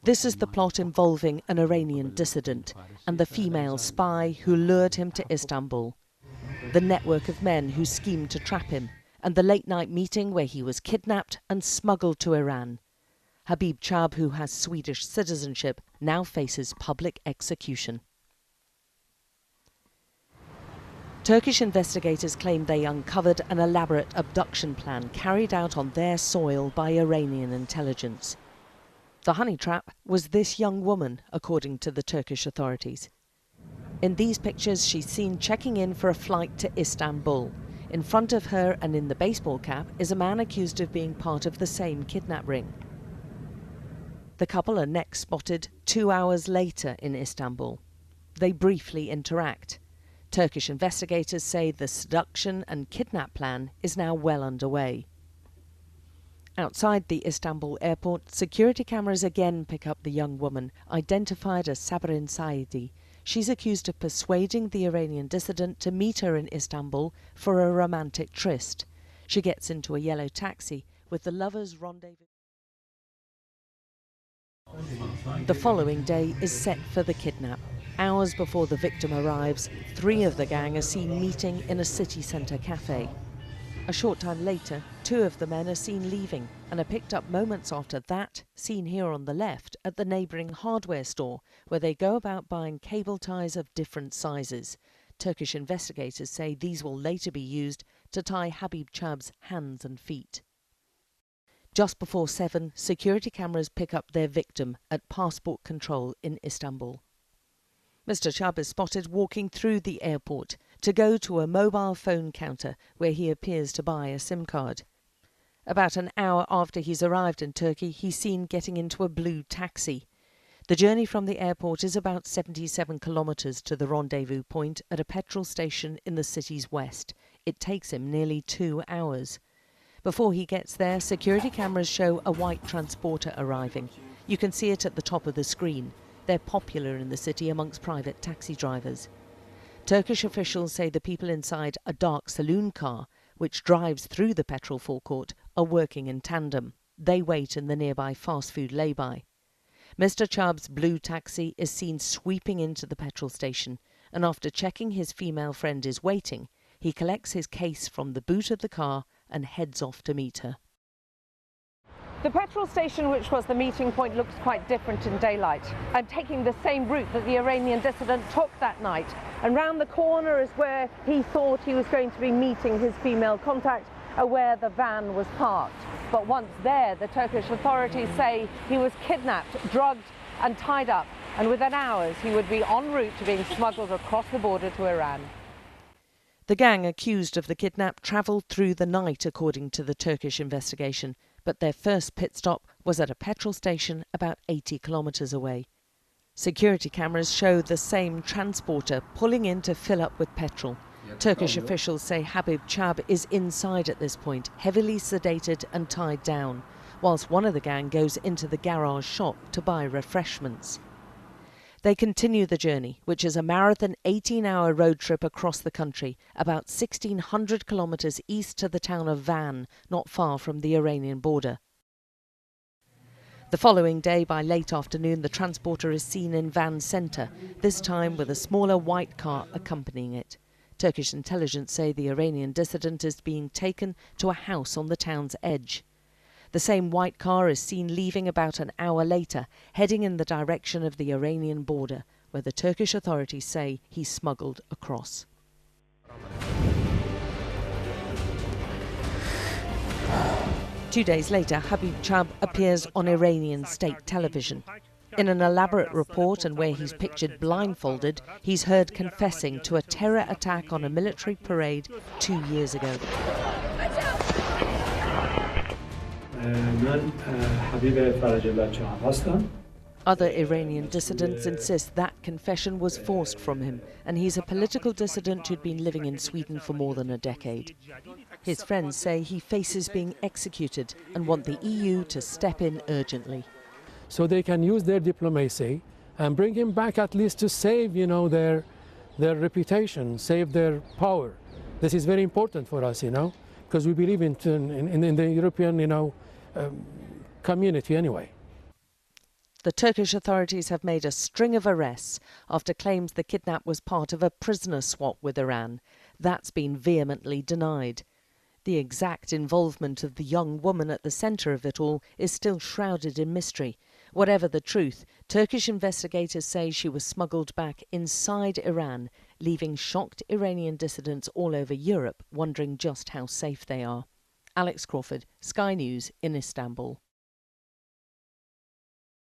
This is the plot involving an Iranian dissident and the female spy who lured him to Istanbul, the network of men who schemed to trap him, and the late-night meeting where he was kidnapped and smuggled to Iran. Habib Chab, who has Swedish citizenship, now faces public execution. Turkish investigators claim they uncovered an elaborate abduction plan carried out on their soil by Iranian intelligence. The honey trap was this young woman, according to the Turkish authorities. In these pictures, she's seen checking in for a flight to Istanbul. In front of her and in the baseball cap is a man accused of being part of the same kidnap ring. The couple are next spotted 2 hours later in Istanbul. They briefly interact. Turkish investigators say the seduction and kidnap plan is now well underway. Outside the Istanbul airport, security cameras again pick up the young woman, identified as Sabrin Saidi. She's accused of persuading the Iranian dissident to meet her in Istanbul for a romantic tryst. She gets into a yellow taxi with the lovers rendezvous. The following day is set for the kidnap. Hours before the victim arrives, 3 of the gang are seen meeting in a city centre cafe. A short time later, 2 of the men are seen leaving and are picked up moments after that, seen here on the left, at the neighbouring hardware store, where they go about buying cable ties of different sizes. Turkish investigators say these will later be used to tie Habib Chab's hands and feet. Just before 7, security cameras pick up their victim at passport control in Istanbul. Mr. Chab is spotted walking through the airport to go to a mobile phone counter where he appears to buy a SIM card. About an hour after he's arrived in Turkey, he's seen getting into a blue taxi. The journey from the airport is about 77 kilometres to the rendezvous point at a petrol station in the city's west. It takes him nearly 2 hours. Before he gets there, security cameras show a white transporter arriving. You can see it at the top of the screen. They're popular in the city amongst private taxi drivers. Turkish officials say the people inside a dark saloon car, which drives through the petrol forecourt, are working in tandem. They wait in the nearby fast food lay-by. Mr. Chab's blue taxi is seen sweeping into the petrol station, and after checking his female friend is waiting, he collects his case from the boot of the car and heads off to meet her. The petrol station, which was the meeting point, looks quite different in daylight. I'm taking the same route that the Iranian dissident took that night, and round the corner is where he thought he was going to be meeting his female contact, where the van was parked. But once there, the Turkish authorities say he was kidnapped, drugged and tied up, and within hours he would be en route to being smuggled across the border to Iran. The gang accused of the kidnap travelled through the night, according to the Turkish investigation, but their first pit stop was at a petrol station about 80 kilometres away. Security cameras show the same transporter pulling in to fill up with petrol. Turkish officials say Habib Chab is inside at this point, heavily sedated and tied down, whilst one of the gang goes into the garage shop to buy refreshments. They continue the journey, which is a marathon 18-hour road trip across the country, about 1,600 kilometres east to the town of Van, not far from the Iranian border. The following day, by late afternoon, the transporter is seen in Van centre, this time with a smaller white car accompanying it. Turkish intelligence say the Iranian dissident is being taken to a house on the town's edge. The same white car is seen leaving about an hour later, heading in the direction of the Iranian border, where the Turkish authorities say he's smuggled across. Two days later, Habib Chab appears on Iranian state television. In an elaborate report, and where he's pictured blindfolded, he's heard confessing to a terror attack on a military parade 2 years ago. Other Iranian dissidents insist that confession was forced from him, and he's a political dissident who'd been living in Sweden for more than a decade. His friends say he faces being executed and want the EU to step in urgently. So they can use their diplomacy and bring him back, at least to save, their reputation, save their power. This is very important for us, because we believe in the European, community anyway. the Turkish authorities have made a string of arrests after claims the kidnap was part of a prisoner swap with Iran. That's been vehemently denied. The exact involvement of the young woman at the centre of it all is still shrouded in mystery. Whatever the truth, Turkish investigators say she was smuggled back inside Iran, leaving shocked Iranian dissidents all over Europe wondering just how safe they are. Alex Crawford, Sky News in Istanbul.